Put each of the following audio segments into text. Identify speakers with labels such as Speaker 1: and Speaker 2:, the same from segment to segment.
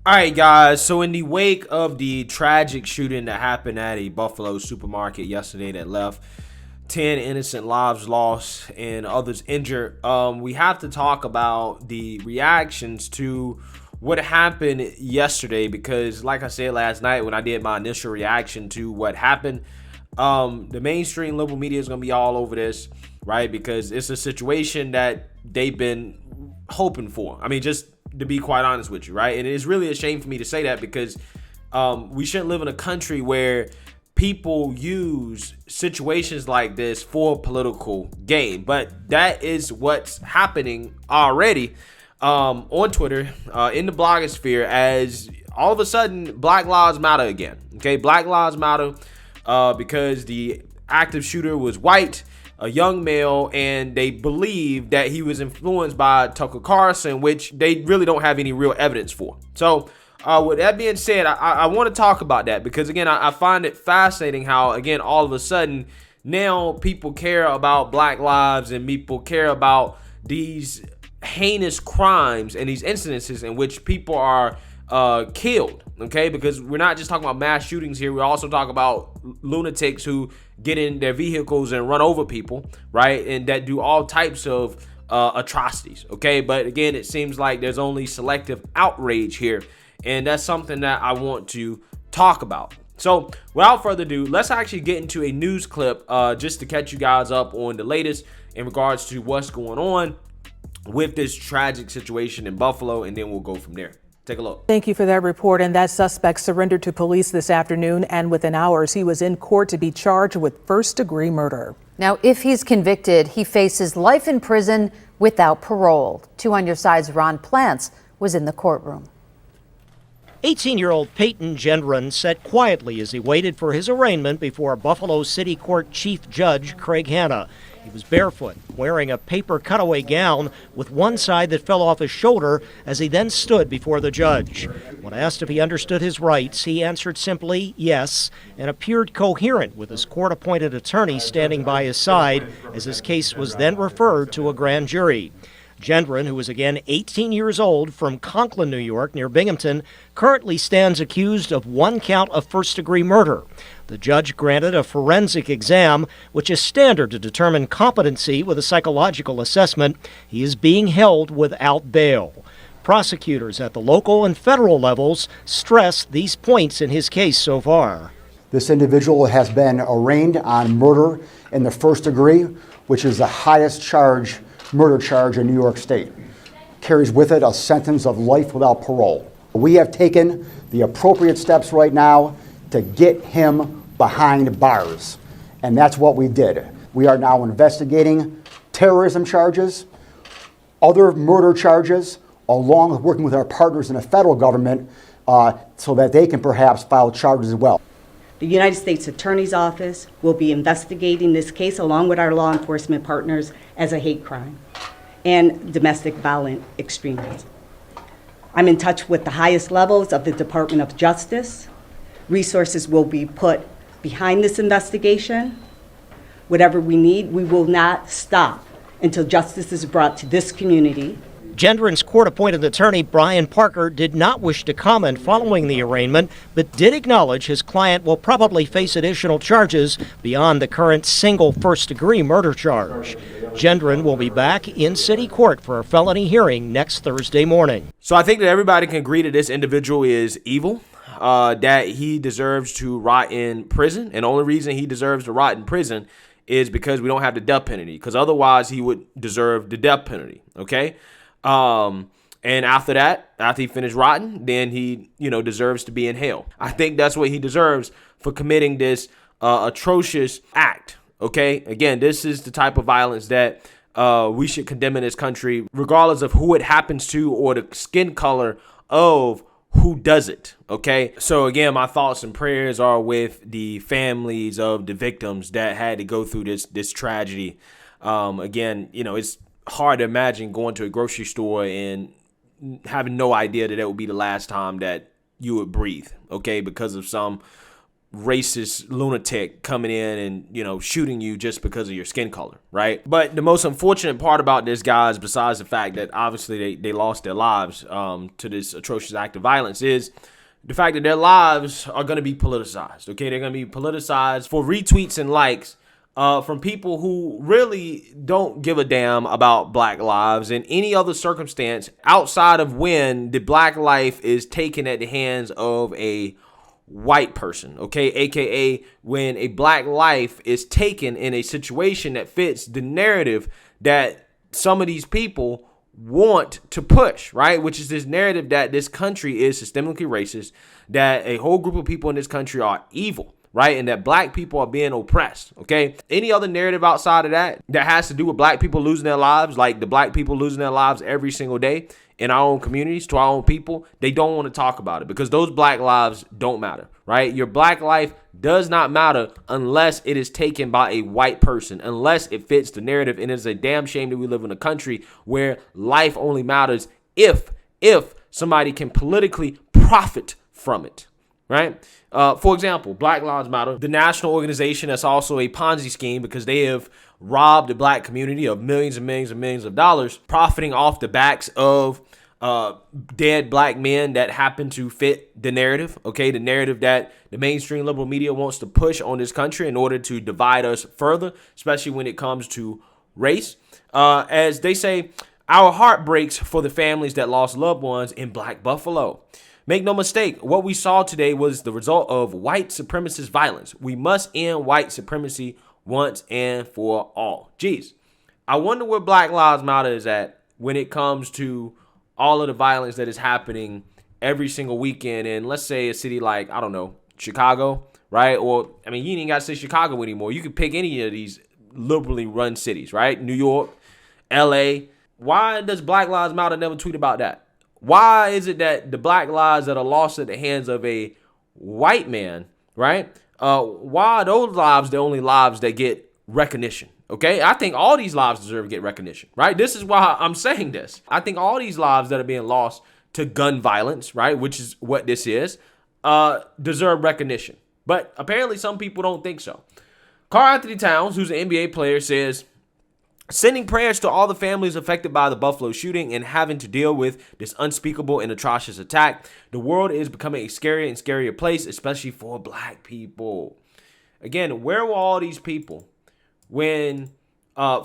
Speaker 1: All right, guys. So, in the wake of the tragic shooting that happened at a Buffalo supermarket yesterday that left 10 innocent lives lost and others injured, we have to talk about the reactions to what happened yesterday because, like I said last night when I did my initial reaction to what happened, the mainstream liberal media is going to be all over this, right? Because it's a situation that they've been hoping for. I mean, just to be quite honest with you, right? And it's really a shame for me to say that because we shouldn't live in a country where people use situations like this for political gain. But that is what's happening already on Twitter, in the blogosphere, as all of a sudden Black Lives Matter again. Okay, Black Lives Matter because the active shooter was white, a young male, and they believe that he was influenced by Tucker Carlson, which they really don't have any real evidence for. So with that being said, I want to talk about that because, again, I find it fascinating how, again, all of a sudden now people care about Black lives and people care about these heinous crimes and these incidences in which people are killed, okay? Because we're not just talking about mass shootings here. We're also talking about lunatics who get in their vehicles and run over people, right? And that do all types of atrocities, okay? But again, it seems like there's only selective outrage here. And that's something that I want to talk about. So without further ado, let's actually get into a news clip just to catch you guys up on the latest in regards to what's going on with this tragic situation in Buffalo, and then we'll go from there. Take a look.
Speaker 2: Thank you for that report. And that suspect surrendered to police this afternoon, and within hours he was in court to be charged with first-degree murder.
Speaker 3: Now, if he's convicted, he faces life in prison without parole. 2 on Your Side's Ron Plants was in the courtroom.
Speaker 4: 18-year-old Payton Gendron sat quietly as he waited for his arraignment before Buffalo City Court Chief Judge Craig Hanna. He was barefoot, wearing a paper cutaway gown with one side that fell off his shoulder as he then stood before the judge. When asked if he understood his rights, he answered simply yes and appeared coherent with his court-appointed attorney standing by his side as his case was then referred to a grand jury. Gendron, who is again 18 years old, from Conklin, New York, near Binghamton, currently stands accused of 1 count of first-degree murder. The judge granted a forensic exam, which is standard to determine competency with a psychological assessment. He is being held without bail. Prosecutors at the local and federal levels stress these points in his case so far.
Speaker 5: This individual has been arraigned on murder in the first degree, which is the highest murder charge in New York State. Carries with it a sentence of life without parole. We have taken the appropriate steps right now to get him behind bars, and that's what we did. We are now investigating terrorism charges, other murder charges, along with working with our partners in the federal government so that they can perhaps file charges as well.
Speaker 6: The United States Attorney's Office will be investigating this case along with our law enforcement partners as a hate crime and domestic violent extremism. I'm in touch with the highest levels of the Department of Justice. Resources will be put behind this investigation. Whatever we need, we will not stop until justice is brought to this community.
Speaker 4: Gendron's court-appointed attorney, Brian Parker, did not wish to comment following the arraignment, but did acknowledge his client will probably face additional charges beyond the current single first-degree murder charge. Gendron will be back in city court for a felony hearing next Thursday morning.
Speaker 1: So I think that everybody can agree that this individual is evil, that he deserves to rot in prison. And the only reason he deserves to rot in prison is because we don't have the death penalty, because otherwise he would deserve the death penalty, okay? And after that, after he finished rotting, then he, deserves to be in hell. I think that's what he deserves for committing this atrocious act. Okay, again, this is the type of violence that we should condemn in this country, regardless of who it happens to or the skin color of who does it. Okay, so again, my thoughts and prayers are with the families of the victims that had to go through this tragedy. Again, it's hard to imagine going to a grocery store and having no idea that it would be the last time that you would breathe, okay, because of some racist lunatic coming in and, shooting you just because of your skin color, right? But the most unfortunate part about this, guys, besides the fact that obviously they lost their lives to this atrocious act of violence, is the fact that their lives are going to be politicized, okay? They're going to be politicized for retweets and likes from people who really don't give a damn about black lives in any other circumstance outside of when the black life is taken at the hands of a white person, okay? AKA when a black life is taken in a situation that fits the narrative that some of these people want to push, right? Which is this narrative that this country is systemically racist, that a whole group of people in this country are evil, right? And that black people are being oppressed, okay? Any other narrative outside of that has to do with black people losing their lives, like the black people losing their lives every single day in our own communities, to our own people, they don't want to talk about it because those black lives don't matter, right? Your black life does not matter unless it is taken by a white person, unless it fits the narrative. And it's a damn shame that we live in a country where life only matters if somebody can politically profit from it, right? For example, Black Lives Matter, the national organization that's also a Ponzi scheme because they have robbed the black community of millions and millions and millions of dollars, profiting off the backs of dead black men that happen to fit the narrative, okay? The narrative that the mainstream liberal media wants to push on this country in order to divide us further, especially when it comes to race. As they say, our heart breaks for the families that lost loved ones in Black Buffalo. Make no mistake, what we saw today was the result of white supremacist violence. We must end white supremacy once and for all. Geez, I wonder where Black Lives Matter is at when it comes to all of the violence that is happening every single weekend in, let's say, a city like, I don't know, Chicago, right? Or, I mean, you ain't even got to say Chicago anymore. You can pick any of these liberally run cities, right? New York, LA. Why does Black Lives Matter never tweet about that? Why is it that the black lives that are lost at the hands of a white man, right? Why are those lives the only lives that get recognition? Okay, I think all these lives deserve to get recognition, right? This is why I'm saying this. I think all these lives that are being lost to gun violence, right, which is what this is, deserve recognition. But apparently some people don't think so. Karl-Anthony Towns, who's an NBA player, says, sending prayers to all the families affected by the Buffalo shooting and having to deal with this unspeakable and atrocious attack. The world is becoming a scarier and scarier place, especially for black people. Again, where were all these people when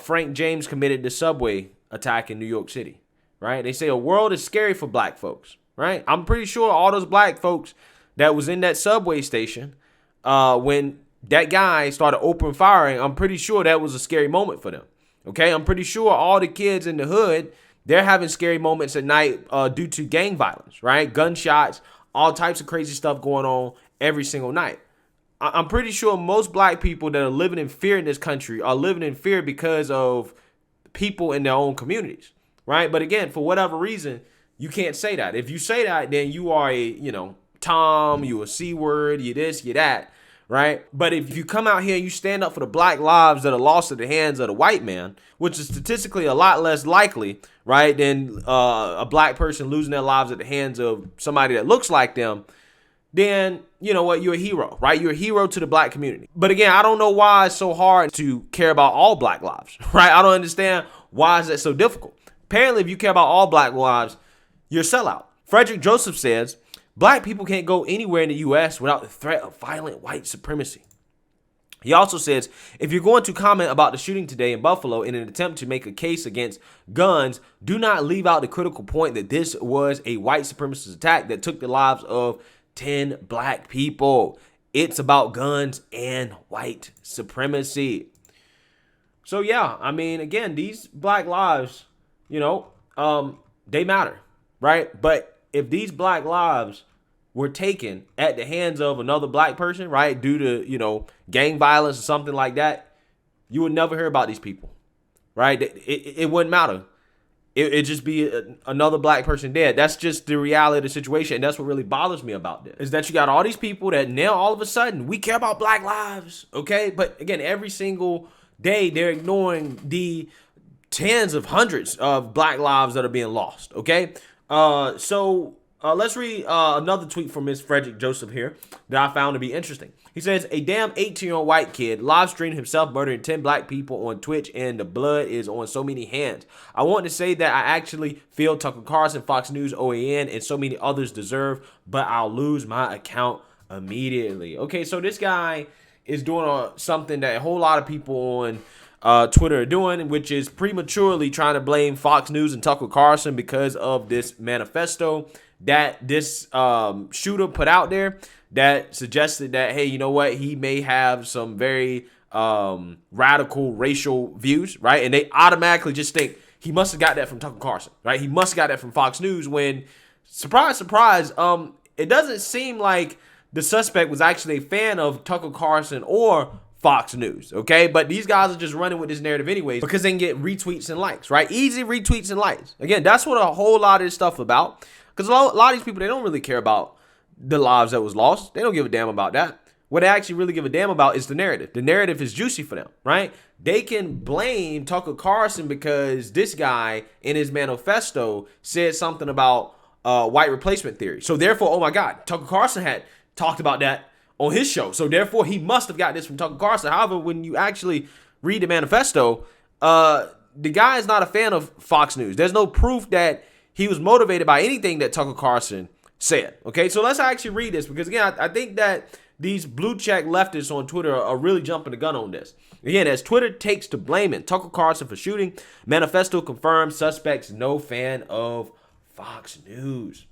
Speaker 1: Frank James committed the subway attack in New York City, right? They say a world is scary for black folks, right? I'm pretty sure all those black folks that was in that subway station when that guy started open firing, I'm pretty sure that was a scary moment for them. Okay, I'm pretty sure all the kids in the hood, they're having scary moments at night due to gang violence, right? Gunshots, all types of crazy stuff going on every single night. I'm pretty sure most black people that are living in fear in this country are living in fear because of people in their own communities, right? But again, for whatever reason, you can't say that. If you say that, then you are a, Tom, you a C word, you this, you that. Right? But if you come out here and you stand up for the black lives that are lost at the hands of the white man, which is statistically a lot less likely, right, than a black person losing their lives at the hands of somebody that looks like them, then you know what? You're a hero, right? You're a hero to the black community. But again, I don't know why it's so hard to care about all black lives, right? I don't understand why is that so difficult. Apparently, if you care about all black lives, you're a sellout. Frederick Joseph says, black people can't go anywhere in the U.S. without the threat of violent white supremacy. He also says, if you're going to comment about the shooting today in Buffalo in an attempt to make a case against guns, do not leave out the critical point that this was a white supremacist attack that took the lives of 10 black people. It's about guns and white supremacy. So yeah, I mean, again, these black lives, they matter, right? But if these black lives were taken at the hands of another black person, right, due to, gang violence or something like that, you would never hear about these people, right? It wouldn't matter. It'd just be another black person dead. That's just the reality of the situation. And that's what really bothers me about this, is that you got all these people that now all of a sudden we care about black lives, okay? But again, every single day they're ignoring the tens of hundreds of black lives that are being lost, okay? So Let's read another tweet from Miss Frederick Joseph here that I found to be interesting. He says, a damn 18-year-old white kid live streamed himself murdering 10 black people on Twitch, and the blood is on so many hands. I want to say that I actually feel Tucker Carlson, Fox News, OAN, and so many others deserve, but I'll lose my account immediately. Okay, so this guy is doing something that a whole lot of people on Twitter are doing, which is prematurely trying to blame Fox News and Tucker Carlson because of this manifesto that this shooter put out there that suggested that, hey, you know what, he may have some very radical racial views, right? And they automatically just think he must have got that from Tucker Carlson, right? He must have got that from Fox News when, surprise, surprise, it doesn't seem like the suspect was actually a fan of Tucker Carlson or Fox News, okay? But these guys are just running with this narrative anyways because they can get retweets and likes, right? Easy retweets and likes. Again, that's what a whole lot of this stuff about, because a lot of these people, they don't really care about the lives that was lost. They don't give a damn about that. What they actually really give a damn about is the narrative. The narrative is juicy for them, right? They can blame Tucker Carlson because this guy in his manifesto said something about white replacement theory. So therefore, oh my God, Tucker Carlson had talked about that on his show. So therefore, he must have got this from Tucker Carlson. However, when you actually read the manifesto, the guy is not a fan of Fox News. There's no proof that he was motivated by anything that Tucker Carlson said. Okay, so let's actually read this because, again, I think that these blue check leftists on Twitter are really jumping the gun on this. Again, as Twitter takes to blaming Tucker Carlson for shooting, manifesto confirms suspects no fan of Fox News.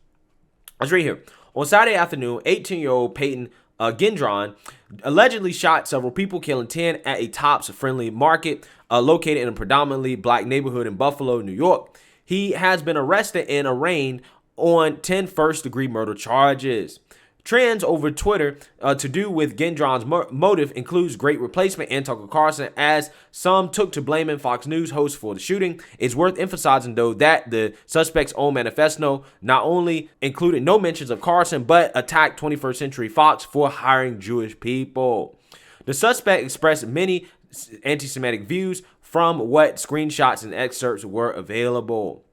Speaker 1: Let's read here. On Saturday afternoon, 18-year-old Payton Gendron allegedly shot several people, killing 10 at a Tops Friendly Market located in a predominantly black neighborhood in Buffalo, New York. He has been arrested and arraigned on 10 first-degree murder charges. Trends over Twitter to do with Gendron's motive includes great replacement and Tucker Carlson, as some took to blaming Fox News host for the shooting. It's worth emphasizing, though, that the suspect's own manifesto not only included no mentions of Carlson, but attacked 21st Century Fox for hiring Jewish people. The suspect expressed many anti-Semitic views from what screenshots and excerpts were available.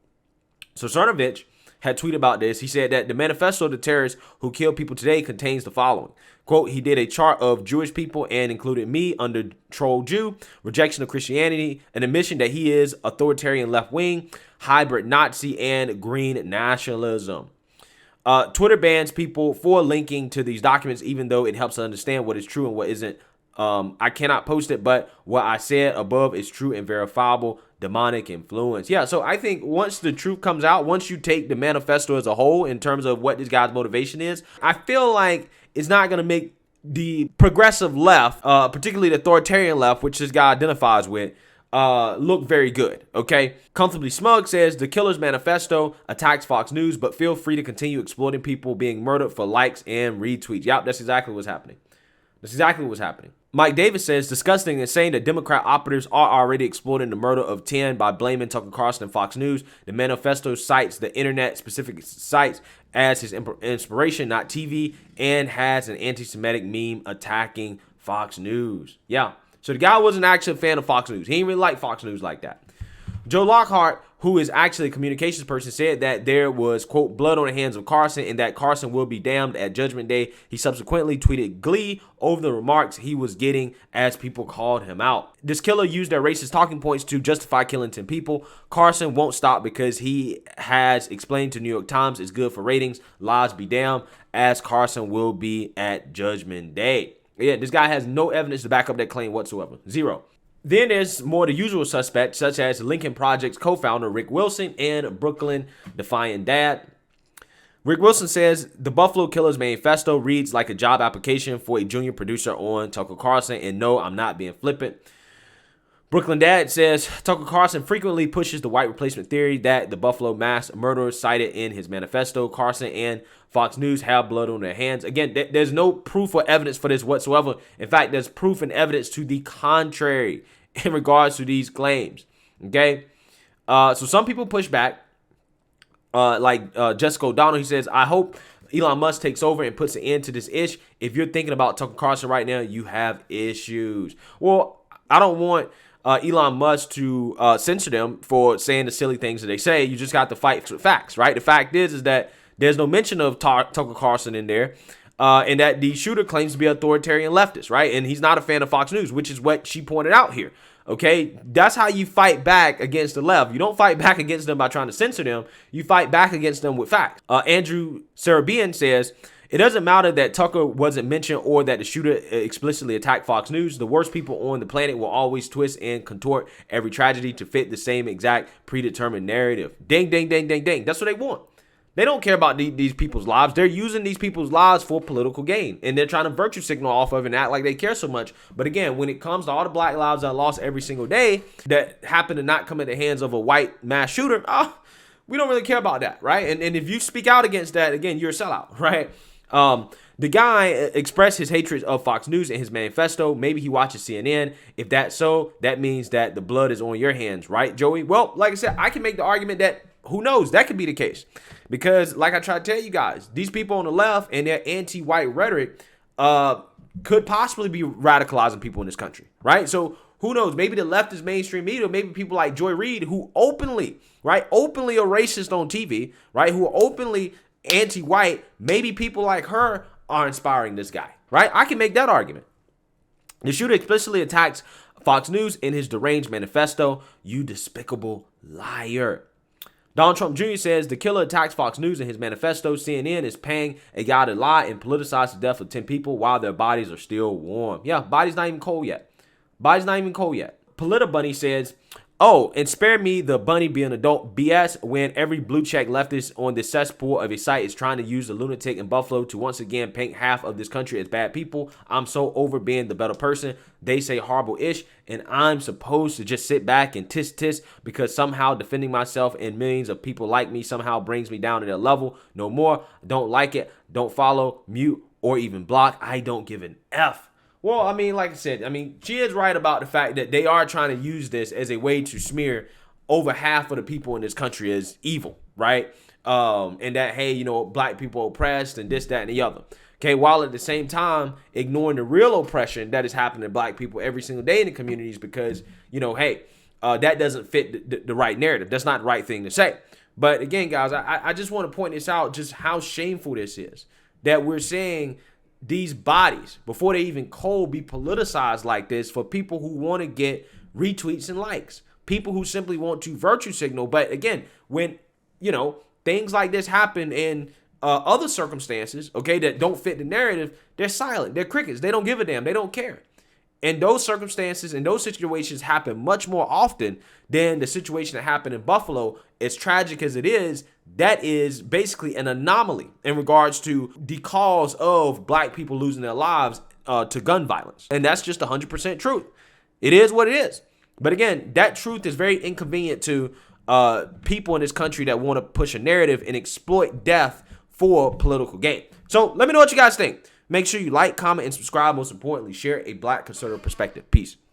Speaker 1: So Cernovich had tweeted about this. He said that the manifesto of the terrorists who killed people today contains the following. Quote, he did a chart of Jewish people and included me under troll Jew, rejection of Christianity, an admission that he is authoritarian left-wing, hybrid Nazi, and green nationalism. Twitter bans people for linking to these documents, even though it helps to understand what is true and what isn't. I cannot post it, but what I said above is true and verifiable. Demonic influence. Yeah, so I think once the truth comes out, once you take the manifesto as a whole in terms of what this guy's motivation is, I feel like it's not going to make the progressive left, particularly the authoritarian left, which this guy identifies with, look very good. Okay. Comfortably Smug says the killer's manifesto attacks Fox News, but feel free to continue exploiting people being murdered for likes and retweets. Yep, that's exactly what's happening. That's exactly what's happening. Mike Davis says, disgusting and saying that Democrat operatives are already exploiting the murder of 10 by blaming Tucker Carlson and Fox News. The manifesto cites the internet-specific sites as his inspiration, not TV, and has an anti-Semitic meme attacking Fox News. Yeah, so the guy wasn't actually a fan of Fox News. He didn't really like Fox News like that. Joe Lockhart, who is actually a communications person, said that there was, quote, blood on the hands of Carlson and that Carlson will be damned at Judgment Day. He subsequently tweeted glee over the remarks he was getting as people called him out. This killer used their racist talking points to justify killing 10 people. Carlson won't stop because he has explained to New York Times it's good for ratings. Lies be damned, as Carlson will be at Judgment Day. Yeah, this guy has no evidence to back up that claim whatsoever. Zero. Then there's more the usual suspects, such as Lincoln Project's co-founder Rick Wilson and Brooklyn Defiant Dad. Rick Wilson says the Buffalo Killer's manifesto reads like a job application for a junior producer on Tucker Carlson, and no, I'm not being flippant. Brooklyn Dad says Tucker Carlson frequently pushes the white replacement theory that the Buffalo mass murderers cited in his manifesto. Carlson and Fox News have blood on their hands. Again, there's no proof or evidence for this whatsoever. In fact, there's proof and evidence to the contrary in regards to these claims. Okay, so some people push back, like Jessica O'Donnell. He says, I hope Elon Musk takes over and puts an end to this ish. If you're thinking about Tucker Carlson right now, you have issues. Well, I don't want Elon Musk to censor them for saying the silly things that they say. You just got to fight with facts, right? The fact is that There's no mention of Tucker Carlson in there. And that the shooter claims to be authoritarian leftist, right? And he's not a fan of Fox News, which is what she pointed out here. Okay, that's how you fight back against the left. You don't fight back against them by trying to censor them. You fight back against them with facts. Andrew Sarabian says, it doesn't matter that Tucker wasn't mentioned or that the shooter explicitly attacked Fox News. The worst people on the planet will always twist and contort every tragedy to fit the same exact predetermined narrative. Ding, ding, ding, ding, ding. That's what they want. They don't care about these people's lives. They're using these people's lives for political gain. And they're trying to virtue signal off of and act like they care so much. But again, when it comes to all the black lives that are lost every single day that happen to not come in the hands of a white mass shooter, we don't really care about that, right? And if you speak out against that, again, you're a sellout, right? The guy expressed his hatred of Fox News in his manifesto. Maybe he watches CNN. If that's so, that means that the blood is on your hands, right, Joey? Well, like I said, I can make the argument that who knows, that could be the case. Because like I tried to tell you guys, these people on the left and their anti-white rhetoric could possibly be radicalizing people in this country, right? So who knows? Maybe the left is mainstream media. Maybe people like Joy Reid, who openly are racist on TV, right? Who are openly anti-white. Maybe people like her are inspiring this guy, right? I can make that argument. The shooter explicitly attacks Fox News in his deranged manifesto. You despicable liar. Donald Trump Jr. says the killer attacks Fox News in his manifesto. CNN is paying a guy to lie and politicize the death of 10 people while their bodies are still warm. Yeah, body's not even cold yet. Polita Bunny says, oh, and spare me the bunny being adult BS when every blue check leftist on the cesspool of a site is trying to use the lunatic in Buffalo to once again paint half of this country as bad people. I'm so over being the better person. They say horrible ish, and I'm supposed to just sit back and tisk because somehow defending myself and millions of people like me somehow brings me down to their level. No more. Don't like it. Don't follow, mute, or even block. I don't give an F. Well, I mean, like I said, she is right about the fact that they are trying to use this as a way to smear over half of the people in this country as evil, right? And that, hey, black people oppressed and this, that, and the other. Okay, while at the same time ignoring the real oppression that is happening to black people every single day in the communities because, that doesn't fit the right narrative. That's not the right thing to say. But again, guys, I just want to point this out, just how shameful this is, that we're saying these bodies, before they even cold, be politicized like this for people who want to get retweets and likes, people who simply want to virtue signal. But again, when, things like this happen in other circumstances, okay, that don't fit the narrative, they're silent. They're crickets. They don't give a damn. They don't care. And those circumstances and those situations happen much more often than the situation that happened in Buffalo. As tragic as it is, that is basically an anomaly in regards to the cause of black people losing their lives to gun violence. And that's just 100% truth. It is what it is. But again, that truth is very inconvenient to people in this country that want to push a narrative and exploit death for political gain. So let me know what you guys think. Make sure you like, comment, and subscribe. Most importantly, share a black conservative perspective. Peace.